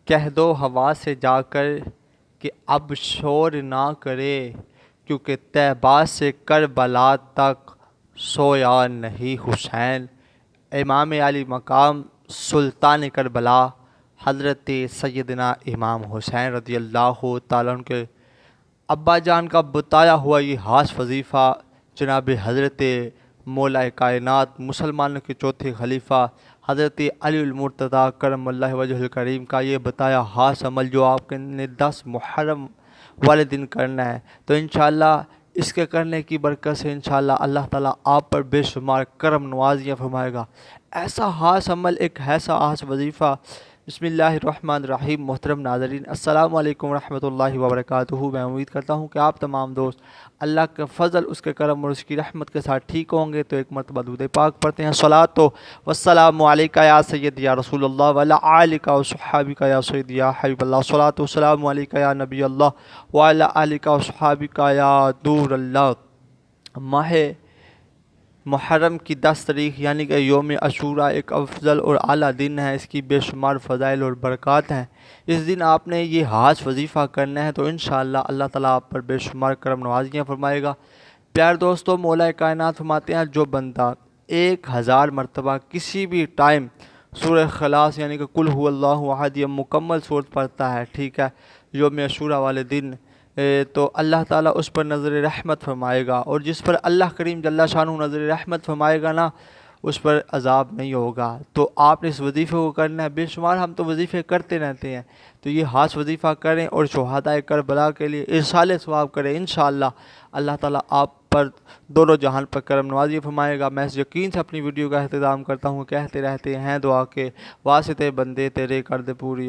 کہہ دو ہوا سے جا کر کہ اب شور نہ کرے، کیونکہ طیبہ سے کربلا تک سویا نہیں حسین۔ امام علی مقام سلطان کربلا حضرت سیدنا امام حسین رضی اللہ تعالیٰ عنہ کے ابا جان کا بتایا ہوا یہ خاص وظیفہ جناب حضرت مولا کائنات مسلمانوں کے چوتھے خلیفہ حضرت علی المرتضیٰ کرم اللہ وجہ الکریم کا یہ بتایا خاص عمل جو آپ نے 10 محرم والے دن کرنا ہے، تو انشاءاللہ اس کے کرنے کی برکت سے انشاءاللہ اللہ تعالیٰ آپ پر بے شمار کرم نوازیاں فرمائے گا۔ ایسا خاص عمل، ایک ایسا خاص وظیفہ۔ بسم اللہ الرحمن الرحیم۔ محترم ناظرین، السلام علیکم ورحمۃ اللہ وبرکاتہ۔ میں امید کرتا ہوں کہ آپ تمام دوست اللہ کے فضل، اس کے کرم اور اس کی رحمت کے ساتھ ٹھیک ہوں گے، تو ایک مرتبہ درود پاک پڑھتے ہیں۔ صلاۃ والسلام علیکہ یا سیدی یا رسول اللہ وعلی آلک و صحابک یا سیدی یا حبیب اللہ۔ صلاۃ والسلام علیکہ یا نبی اللہ وعلی آلک و صحابک یا نور اللہ۔ ماہ محرم کی 10 تاریخ یعنی کہ یوم عاشوراء ایک افضل اور اعلیٰ دن ہے، اس کی بے شمار فضائل اور برکات ہیں۔ اس دن آپ نے یہ خاص وظیفہ کرنا ہے، تو انشاءاللہ اللہ تعالیٰ آپ پر بے شمار کرم نوازیاں فرمائے گا۔ پیار دوستو، مولا کائنات فرماتے ہیں جو بندہ 1000 مرتبہ کسی بھی ٹائم سورہ اخلاص یعنی کہ قل هو اللہ احد یہ مکمل سورت پڑھتا ہے، ٹھیک ہے، یوم عاشوراء والے دن، تو اللہ تعالیٰ اس پر نظر رحمت فرمائے گا، اور جس پر اللہ کریم جل شانہ نظر رحمت فرمائے گا نا، اس پر عذاب نہیں ہوگا۔ تو آپ نے اس وظیفے کو کرنا ہے۔ بے شمار ہم تو وظیفے کرتے رہتے ہیں، تو یہ خاص وظیفہ کریں اور شہداء کربلا کے لیے ارسال ثواب کریں۔ انشاءاللہ اللہ تعالیٰ آپ پر دونوں جہان پر کرم نوازی فرمائے گا۔ میں اس یقین سے اپنی ویڈیو کا اختتام کرتا ہوں، کہتے رہتے ہیں دعا کے واسطے بندے تیرے کر دے پوری۔